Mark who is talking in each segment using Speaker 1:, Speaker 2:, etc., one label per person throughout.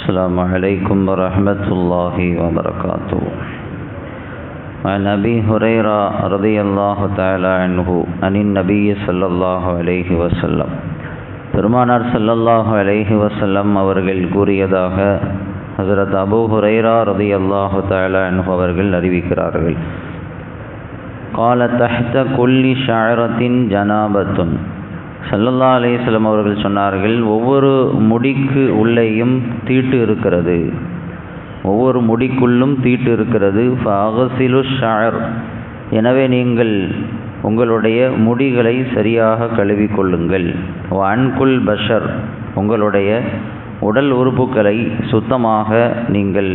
Speaker 1: السلام عليكم ورحمة الله وبركاته. عن أبي هريرة رضي الله تعالى عنه عن النبي صلى الله عليه وسلم பெருமானார் ஸல்லல்லாஹு அலைஹி வஸல்லம் அவர்கள் கூறியதாக ஹஸரத் அபூ ஹுரைரா ரலியல்லாஹு தஆலா அன்ஹு அவர்கள் அறிவிக்கிறார்கள். قال تحت كل شعرة جنابة. ஸல்லல்லாஹு அலைஹி வஸல்லம் அவர்கள் சொன்னார்கள், ஒவ்வொரு முடிக்கு உள்ளேயும் தீட்டு இருக்கிறது, ஒவ்வொரு முடிக்குள்ளும் தீட்டு இருக்கிறது. ஃபஅக்ஸிலு ஷஅர். எனவே நீங்கள் உங்களுடைய முடிகளை சரியாக கழுவிக்கொள்ளுங்கள். வஅன்குல் பஷர். உங்களுடைய உடல் உறுப்புகளை சுத்தமாக நீங்கள்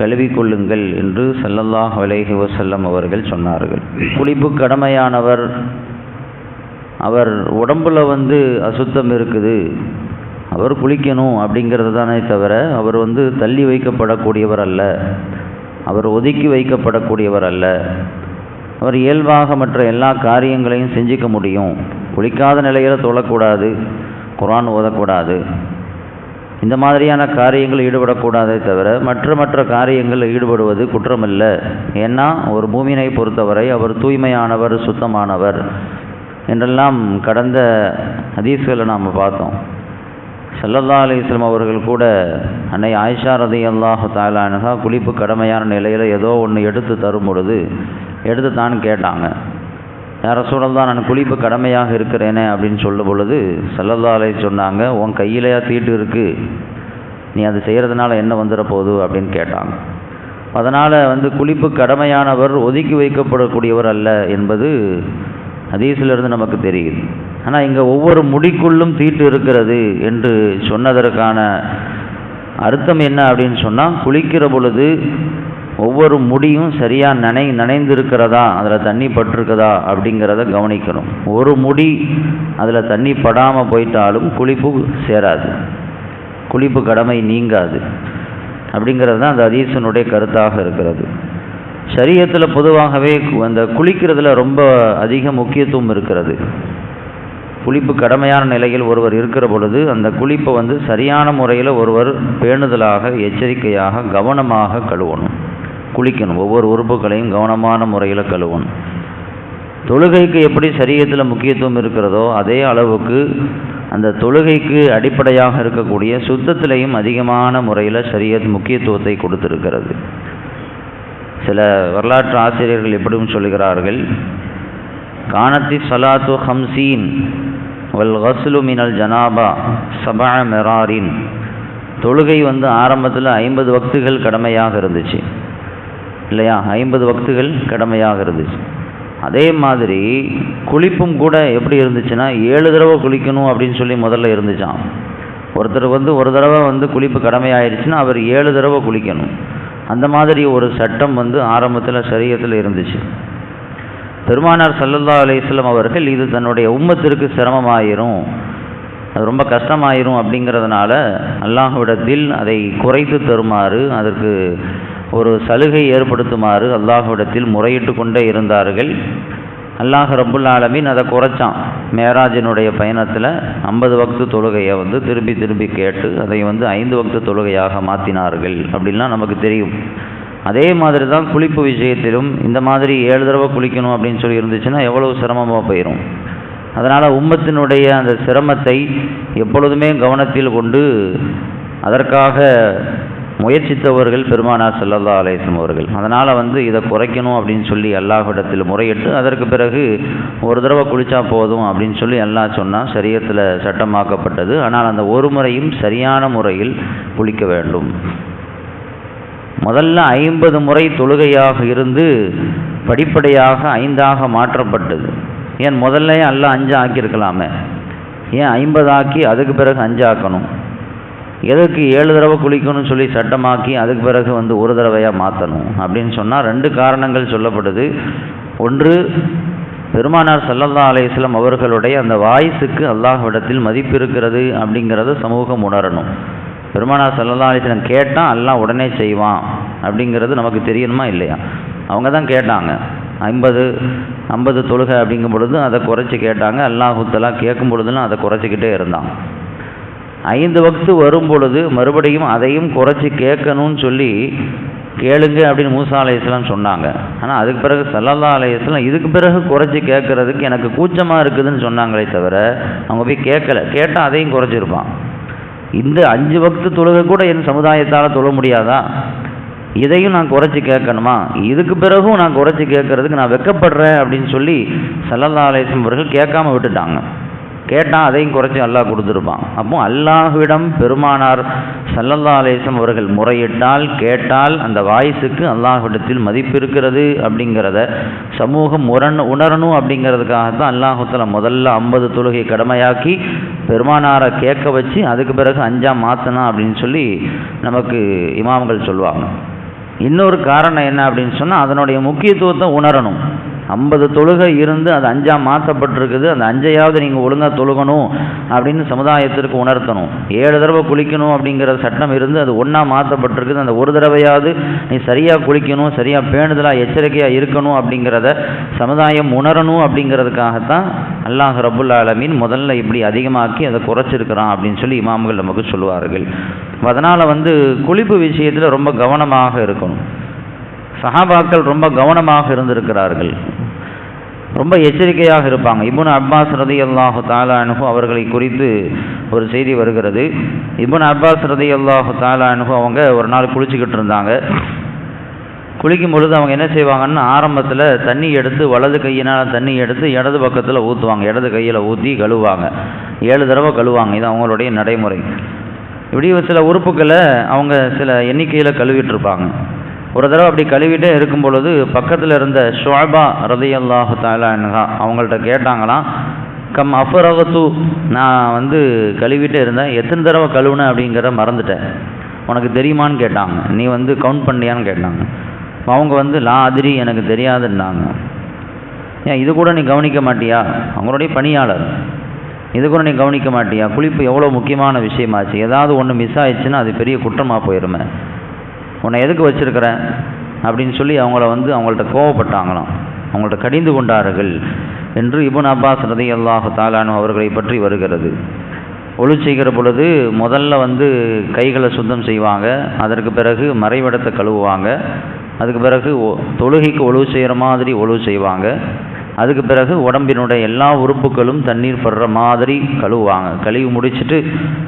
Speaker 1: கழுவிக்கொள்ளுங்கள் என்று ஸல்லல்லாஹு அலைஹி வஸல்லம் அவர்கள் சொன்னார்கள். குளிப்பு கடமையானவர், அவர் உடம்பில் அசுத்தம் இருக்குது, அவர் குளிக்கணும் அப்படிங்கிறது தானே தவிர அவர் தள்ளி வைக்கப்படக்கூடியவர் அல்ல, அவர் ஒதுக்கி வைக்கப்படக்கூடியவர் அல்ல. அவர் இயல்பாக மற்ற எல்லா காரியங்களையும் செஞ்சிக்க முடியும். குளிக்காத நிலையில் தொழக்கூடாது, குர்ஆன் ஓதக்கூடாது, இந்த மாதிரியான காரியங்கள் ஈடுபடக்கூடாதே தவிர மற்ற காரியங்களில் ஈடுபடுவது குற்றமல்ல. ஏன்னா ஒரு மூமினை பொறுத்தவரை அவர் தூய்மையானவர், சுத்தமானவர் என்றெல்லாம் கடந்த ஹதீஸ்களை நாம் பார்த்தோம். ஸல்லல்லாஹு அலைஹி வஸல்லம் அவர்கள் கூட அன்னை ஆயிஷா ரலியல்லாஹு தஆலா அன்ஹா குளிப்பு கடமையான நிலையில் ஏதோ ஒன்று எடுத்து தரும் பொழுது எடுத்து தான் கேட்டாங்க, யா ரசூலல்லாஹ், நான் குளிப்பு கடமையாக இருக்கிறேனே அப்படின்னு சொல்லும் பொழுது ஸல்லல்லாஹு அலைஹி சொன்னாங்க, உன் கையிலையா தீட்டு இருக்குது, நீ அது செய்கிறதுனால என்ன வந்துட போகுது அப்படின்னு கேட்டாங்க. அதனால் குளிப்பு கடமையானவர் ஒதுக்கி வைக்கப்படக்கூடியவர் அல்ல என்பது ஹதீஸிலிருந்து நமக்கு தெரியுது. ஆனால் இங்கே ஒவ்வொரு முடிக்குள்ளும் தீட்டு இருக்கிறது என்று சொன்னதற்கான அர்த்தம் என்ன அப்படின்னு சொன்னால், குளிக்கிற பொழுது ஒவ்வொரு முடியும் சரியாக நனைந்திருக்கிறதா, அதில் தண்ணி பட்டிருக்குதா அப்படிங்கிறத கவனிக்கணும். ஒரு முடி அதில் தண்ணி படாமல் போயிட்டாலும் குளிப்பு சேராது, குளிப்பு கடமை நீங்காது அப்படிங்கிறது தான் அந்த ஹதீஸினுடைய கருத்தாக இருக்கிறது. ஷரியத்தில் பொதுவாகவே அந்த குளிக்கிறதுல ரொம்ப அதிக முக்கியத்துவம் இருக்கிறது. குளிப்பு கடமையான நிலையில் ஒருவர் இருக்கிற பொழுது அந்த குளிப்பை சரியான முறையில் ஒருவர் பேணுதலாக, எச்சரிக்கையாக, கவனமாக கழுவணும், குளிக்கணும். ஒவ்வொரு உறுப்புகளையும் கவனமான முறையில் கழுவணும். தொழுகைக்கு எப்படி ஷரியத்தில் முக்கியத்துவம் இருக்கிறதோ அதே அளவுக்கு அந்த தொழுகைக்கு அடிப்படையாக இருக்கக்கூடிய சுத்தத்திலையும் அதிகமான முறையில் ஷரியத் முக்கியத்துவத்தை கொடுத்திருக்கிறது. சில வரலாற்று ஆசிரியர்கள் எப்படியும் சொல்லுகிறார்கள், கானத்தி ஸலாத்து 50 வல் கஸ்லு மினல் ஜனாபா 7 மிராரின். தொழுகை ஆரம்பத்தில் 50 வக்துகள் கடமையாக இருந்துச்சு இல்லையா, 50 வக்துகள் கடமையாக இருந்துச்சு. அதே மாதிரி குளிப்பும் கூட எப்படி இருந்துச்சுன்னா 7 தடவை குளிக்கணும் அப்படின்னு சொல்லி முதல்ல இருந்துச்சான். ஒருத்தர் ஒரு தடவை குளிப்பு கடமையாயிருச்சுன்னா அவர் 7 தடவை குளிக்கணும். அந்த மாதிரி ஒரு சட்டம் ஆரம்பத்தில் ஷரியத்தில் இருந்துச்சு. பெருமானார் ஸல்லல்லாஹு அலைஹி வஸல்லம் அவர்கள் இது தன்னுடைய உம்மத்திற்கு சிரமமாயிரும், அது ரொம்ப கஷ்டமாயிரும் அப்படிங்கிறதுனால அல்லாஹ்விடத்தில் அதை குறைத்து தருமாறு, அதற்கு ஒரு சலுகை ஏற்படுத்துமாறு அல்லாஹ்விடத்தில் முறையிட்டு கொண்டே இருந்தார்கள். அல்லாஹ் ரப்புல் ஆலமீன் அதை குறைச்சான். மேராஜினுடைய பயணத்தில் 50 வக்து தொழுகையை திருப்பி கேட்டு அதை 5 வக்து தொழுகையாக மாற்றினார்கள் அப்படின்லாம் நமக்கு தெரியும். அதே மாதிரி தான் குளிப்பு விஷயத்திலும் இந்த மாதிரி 7 தடவை குளிக்கணும் அப்படின்னு சொல்லி இருந்துச்சுன்னா எவ்வளவு சிரமமாக போயிடும். அதனால் உம்மத்தினுடைய அந்த சிரமத்தை எப்பொழுதுமே கவனத்தில் கொண்டு அதற்காக முயற்சித்தவர்கள் பெருமானார் ஸல்லல்லாஹு அலைஹி வஸல்லம் அவர்கள். அதனால் இதை குறைக்கணும் அப்படின்னு சொல்லி அல்லாஹ்விடத்தில் முறையிட்டு அதற்கு பிறகு ஒரு தடவை குளித்தா போதும் அப்படின்னு சொல்லி அல்லாஹ் சொன்னால் ஷரியத்தில் சட்டமாக்கப்பட்டது. ஆனால் அந்த ஒரு முறையும் சரியான முறையில் குளிக்க வேண்டும். முதல்ல 50 முறை தொழுகையாக இருந்து படிப்படியாக 5ஆக மாற்றப்பட்டது. ஏன் முதல்ல அல்லாஹ் 5 ஆக்கியிருக்கலாமே, ஏன் 50 ஆக்கி அதுக்கு பிறகு 5 ஆக்கணும்? எதற்கு 7 தடவை குளிக்கணும்னு சொல்லி சட்டமாக்கி அதுக்கு பிறகு ஒரு தடவையாக மாற்றணும் அப்படின்னு சொன்னால் 2 காரணங்கள் சொல்லப்படுது. ஒன்று, பெருமானார் ஸல்லல்லாஹு அலைஹி வஸல்லம் அவர்களுடைய அந்த வாய்ஸுக்கு அல்லாஹ்விடத்தில் மதிப்பு இருக்கிறது அப்படிங்கிறத சமூகம் உணரணும். பெருமானார் ஸல்லல்லாஹு அலைஹி வஸல்லம் கேட்டால் அல்லாஹ் உடனே செய்வான் அப்படிங்கிறது நமக்கு தெரியணுமா இல்லையா? அவங்க தான் கேட்டாங்க, 50 தொழுகை அப்படிங்கும் பொழுது அதை குறைச்சி கேட்டாங்க. அல்லாஹ் தஆலா கேட்கும் பொழுதுலாம் அதை குறைச்சிக்கிட்டே இருந்தான். 5 வக்து வரும் பொழுது மறுபடியும் அதையும் குறைச்சி கேட்கணும்னு சொல்லி கேளுங்க அப்படின்னு மூசா அலைஹிஸ்ஸலாம் சொன்னாங்க. ஆனால் அதுக்கு பிறகு ஸல்லல்லாஹு அலைஹி வஸல்லம் இதுக்கு பிறகு குறைச்சி கேட்கறதுக்கு எனக்கு கூச்சமாக இருக்குதுன்னு சொன்னாங்களே தவிர அவங்க போய் கேட்கல. கேட்டால் அதையும் குறைச்சிருப்பான். இந்த 5 வக்து தொழுகை கூட என் சமுதாயத்தால் தொழ முடியாதா? இதையும் நான் குறைச்சி கேட்கணுமா? இதுக்கு பிறகும் நான் குறைச்சி கேட்கறதுக்கு நான் வெட்கப்படுறேன் அப்படின்னு சொல்லி ஸல்லல்லாஹு அலைஹி வஸல்லம் அவர்கள் கேட்காம விட்டுட்டாங்க. கேட்டால் அதையும் குறைச்சி அல்லாஹ் கொடுத்துருப்பான். அப்போ அல்லாஹ்விடம் பெருமானார் ஸல்லல்லாஹு அலைஹி வஸல்லம் அவர்கள் முறையிட்டால் கேட்டால் அந்த வாய்ஸுக்கு அல்லாஹ்விடத்தில் மதிப்பு இருக்கிறது அப்படிங்கிறத சமூகம் உணரணும் அப்படிங்கிறதுக்காகத்தான் அல்லாஹ் தஆலா முதல்ல 50 தொழுகை கடமையாக்கி பெருமானாரை கேட்க வச்சு அதுக்கு பிறகு 5ஆ மாற்றினா அப்படின்னு சொல்லி நமக்கு இமாம்கள் சொல்லுவாங்க. இன்னொரு காரணம் என்ன அப்படின்னு சொன்னால் அதனுடைய முக்கியத்துவத்தை உணரணும். 50 தொழுகை இருந்து அது 5ஆ மாற்றப்பட்டிருக்குது, அந்த 5ஐயாவது நீங்கள் ஒழுங்காக தொழுகணும் அப்படின்னு சமுதாயத்திற்கு உணர்த்தணும். 7 தடவை குளிக்கணும் அப்படிங்கிற சட்டம் இருந்து அது 1ஆ மாற்றப்பட்டிருக்குது, அந்த ஒரு தடவையாவது நீ சரியாக குளிக்கணும், சரியாக பேணுதலாக எச்சரிக்கையாக இருக்கணும் அப்படிங்கிறத சமுதாயம் உணரணும். அப்படிங்கிறதுக்காகத்தான் அல்லாஹ் ரப்புல் ஆலமீன் முதல்ல இப்படி அதிகமாக்கி அதை குறைச்சிருக்கிறான் அப்படின்னு சொல்லி இமாம்கள் நமக்கு சொல்லுவார்கள். அதனால் குளிப்பு விஷயத்தில் ரொம்ப கவனமாக இருக்கணும். சஹாபாக்கள் ரொம்ப கவனமாக இருந்திருக்கிறார்கள், ரொம்ப எச்சரிக்கையாக இருப்பாங்க. இப்னு அப்பாஸ் ரலியல்லாஹு தஆலா அன்ஹு அவர்களை குறித்து ஒரு செய்தி வருகிறது. இப்னு அப்பாஸ் ரலியல்லாஹு தஆலா அன்ஹு அவங்க ஒரு நாள் குளிச்சுக்கிட்டு இருந்தாங்க. குளிக்கும் பொழுது அவங்க என்ன செய்வாங்கன்னா ஆரம்பத்தில் தண்ணி எடுத்து வலது கையினால் தண்ணி எடுத்து இடது பக்கத்தில் ஊற்றுவாங்க, இடது கையில் ஊற்றி கழுவாங்க. 7 தடவை கழுவாங்க. இது அவங்களுடைய நடைமுறை. இப்படி சில உறுப்புகளை அவங்க சில எண்ணிக்கையில் கழுவிட்டு இருப்பாங்க. ஒரு தடவை அப்படி கழுவிட்டே இருக்கும் பொழுது பக்கத்தில் இருந்த ஷுஅபா ரலியல்லாஹு தஆலா அன்ஹா அவங்கள்ட்ட கேட்டாங்களாம், கம் அஃபரகத்து, நான் கழுவிட்டே இருந்தேன், எத்தனை தடவை கழுவுனேன் அப்படிங்கிறத மறந்துட்டேன், உனக்கு தெரியுமான்னு கேட்டாங்க. நீ கவுண்ட் பண்ணியான்னு கேட்டாங்க. அவங்க லா அதிரி, எனக்கு தெரியாதுன்னாங்க. ஏன் இது கூட நீ கவனிக்க மாட்டியா? அவங்களுடைய பணியாளர், இது கூட நீ கவனிக்க மாட்டியா? குளிப்பு எவ்வளோ முக்கியமான விஷயமாச்சு, ஏதாவது ஒன்று மிஸ் ஆயிடுச்சுன்னா அது பெரிய குற்றமாக போயிடுமே, உன்னை எதுக்கு வச்சிருக்கிறேன் அப்படின்னு சொல்லி அவங்கள்ட்ட கோவப்பட்டாங்களாம், அவங்கள்ட்ட கடிந்து கொண்டார்கள் என்று இப்னு அப்பாஸ் ரலியல்லாஹு தஆலா அன்ஹு அவர்களை பற்றி வருகிறது. ஒழு செய்கிற பொழுது முதல்ல கைகளை சுத்தம் செய்வாங்க, அதற்கு பிறகு மறைவிடத்தை கழுவுவாங்க, அதுக்கு பிறகு தொழுகைக்கு ஒழு செய்கிற மாதிரி ஒழு செய்வாங்க, அதுக்கு பிறகு உடம்பினுடைய எல்லா உறுப்புகளும் தண்ணீர் படுற மாதிரி கழுவுவாங்க. கழுவி முடிச்சுட்டு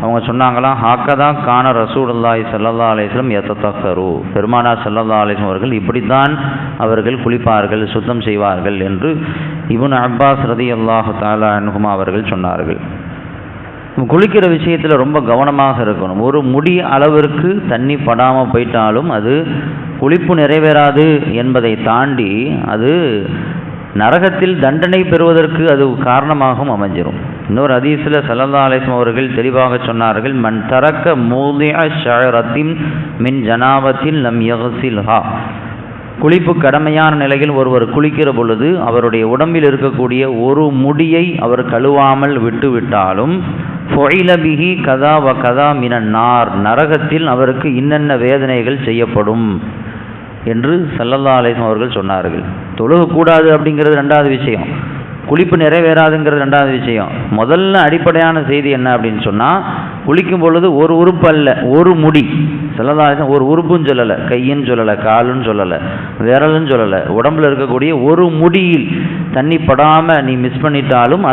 Speaker 1: அவங்க சொன்னாங்களாம், ஹாக்கதா கான ரசூலுல்லாஹி ஸல்லல்லாஹு அலைஹி வஸல்லம் யததஹரு, பெருமானார் ஸல்லல்லாஹு அலைஹி வஸல்லம் அவர்கள் இப்படித்தான் அவர்கள் குளிப்பார்கள், சுத்தம் செய்வார்கள் என்று இப்னு அப்பாஸ் ரலியல்லாஹு தஆலா அன்ஹுமா அவர்கள் சொன்னார்கள். குளிக்கிற விஷயத்தில் ரொம்ப கவனமாக இருக்கணும். ஒரு முடி அளவிற்கு தண்ணி படாமல் போயிட்டாலும் அது குளிப்பு நிறைவேறாது என்பதை தாண்டி அது நரகத்தில் தண்டனை பெறுவதற்கு அது காரணமாகவும் அமைஞ்சிரும். இன்னொரு ஹதீஸில் ஸல்லல்லாஹு அலைஹி வஸல்லம் அவர்கள் தெளிவாக சொன்னார்கள், மன் தரக்க மூதிஅ ஷஅரத்தின் மின் ஜனாபத்தின் லம் யக்ஸில்ஹா, குளிப்பு கடமையான நிலையில் ஒருவர் குளிக்கிற பொழுது அவருடைய உடம்பில் இருக்கக்கூடிய ஒரு முடியை அவர் கழுவாமல் விட்டுவிட்டாலும் ஃபுஇல பிஹி கதா வ கதா மினன் நார், நரகத்தில் அவருக்கு இன்னென்ன வேதனைகள் செய்யப்படும் என்று ஸல்லல்லாஹு அலைஹி வஸல்லம் அவர்கள் சொன்னார்கள். தொழுகக்கூடாது அப்படிங்கிறது 2வது விஷயம், குளிப்பு நிறைவேறாதுங்கிறது 2வது விஷயம். முதல்ல அடிப்படையான செய்தி என்ன அப்படின்னு சொன்னால், குளிக்கும் பொழுது ஒரு உறுப்பு அல்ல, ஒரு முடி. ஸல்லல்லாஹு அலைஹி வஸல்லம் ஒரு உறுப்புன்னு சொல்லலை, கையின்னு சொல்லலை, காலுன்னு சொல்லலை, விரலுன்னு சொல்லலை, உடம்புல இருக்கக்கூடிய ஒரு முடியில் தண்ணி படாமல் நீ மிஸ் பண்ணிட்டாலும்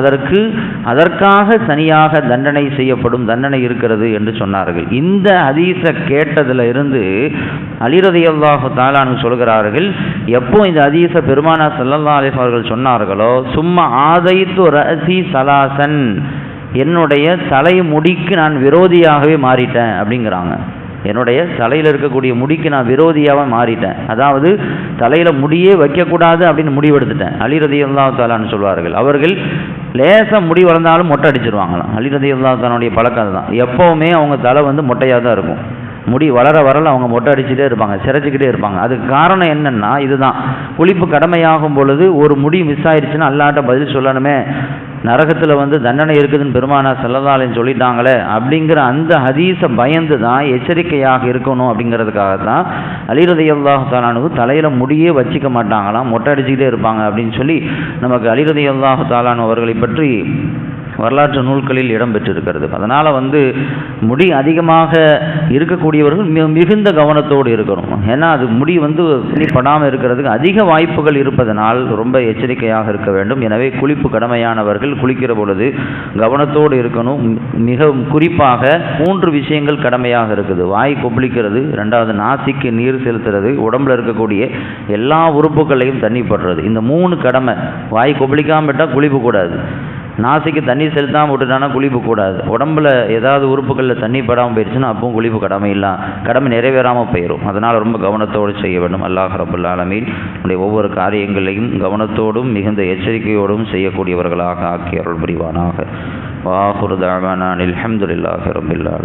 Speaker 1: அதற்காக தனியாக தண்டனை செய்யப்படும், தண்டனை இருக்கிறது என்று சொன்னார்கள். இந்த ஹதீஸை கேட்டதில் இருந்து அலி ரலியல்லாஹு தஆலா அன்ஹு சொல்கிறார்கள், எப்போ இந்த ஹதீஸை பெருமானார் ஸல்லல்லாஹு அலைஹி வஸல்லம் அவர்கள் சொன்னார்களோ, சும்மா ஆதைத்து ரஅசி சலாசன், என்னுடைய தலை முடிக்கு நான் விரோதியாகவே மாறிட்டேன் அப்படிங்கிறாங்க. என்னுடைய தலையில் இருக்கக்கூடிய முடிக்கு நான் விரோதியாக மாறிட்டேன், அதாவது தலையில் முடியே வைக்கக்கூடாது அப்படின்னு முடிவெடுத்துட்டேன். அலி ரலியல்லாஹு தஆலா அன்ஹு சொல்வார்கள், அவர்கள் லேசாக முடி வளர்ந்தாலும் மொட்டை அடிச்சிருவாங்களாம். அலி ரலியல்லாஹு தஆலாவுடைய பழக்கம் அதுதான். எப்போவுமே அவங்க தலை மொட்டையாக தான் இருக்கும், முடி வளர அவங்க மொட்டை அடிச்சுட்டே இருப்பாங்க, சிரைச்சிக்கிட்டே இருப்பாங்க. அதுக்கு காரணம் என்னன்னா இதுதான், குளிப்பு கடமையாகும் பொழுது ஒரு முடி மிஸ் ஆயிடுச்சுன்னா அல்லாஹ்ட்ட பதில் சொல்லணுமே, நரகத்தில் தண்டனை இருக்குதுன்னு பெருமானார் ஸல்லல்லாஹு அலைஹி வஸல்லம் சொல்லிட்டாங்களே அப்படிங்கிற அந்த ஹதீஸை பயந்து தான் எச்சரிக்கையாக இருக்கணும். அப்படிங்கிறதுக்காகத்தான் அலி ரலியல்லாஹு தஆலா அன்ஹு தலையில் முடியே வச்சிக்க மாட்டாங்களாம், மொட்டை அடிச்சுக்கிட்டே இருப்பாங்க அப்படின்னு சொல்லி நமக்கு அலி ரலியல்லாஹு தஆலா அன்ஹு அவர்களை பற்றி வரலாற்று நூல்களில் இடம்பெற்றிருக்கிறது. அதனால் முடி அதிகமாக இருக்கக்கூடியவர்கள் மிகுந்த கவனத்தோடு இருக்கணும். ஏன்னா அது முடி படாமல் இருக்கிறதுக்கு அதிக வாய்ப்புகள் இருப்பதனால் ரொம்ப எச்சரிக்கையாக இருக்க வேண்டும். எனவே குளிப்பு கடமையானவர்கள் குளிக்கிற பொழுது கவனத்தோடு இருக்கணும். மிக குறிப்பாக 3 விஷயங்கள் கடமையாக இருக்குது. வாய் கொப்பளிக்கிறது, 2வது நாசிக்கு நீர் செலுத்துறது, உடம்புல இருக்கக்கூடிய எல்லா உறுப்புகளையும் தண்ணி படுறது. இந்த 3 கடமை. வாய் கொப்பளிக்காமல் விட்டால் குளிப்பு கூடாது, நாசிக்கு தண்ணி செலுத்தாமல் விட்டுட்டானா குளிப்பு கூடாது, உடம்புல ஏதாவது உறுப்புகளில் தண்ணி படாமல் போயிடுச்சுன்னா அப்பவும் குளிப்பு கடமை நிறைவேறாமல் போயிடும். அதனால் ரொம்ப கவனத்தோடு செய்ய வேண்டும். அல்லாஹ் ரப்பல் ஆலமீன் நம்முடைய ஒவ்வொரு காரியங்களையும் கவனத்தோடும் மிகுந்த எச்சரிக்கையோடும் செய்யக்கூடியவர்களாக ஆக்கி அருள் புரிவானாக. வஆகிரு தஅவானா அல்ஹம்துலில்லாஹி ரப்பில் ஆலமீன்.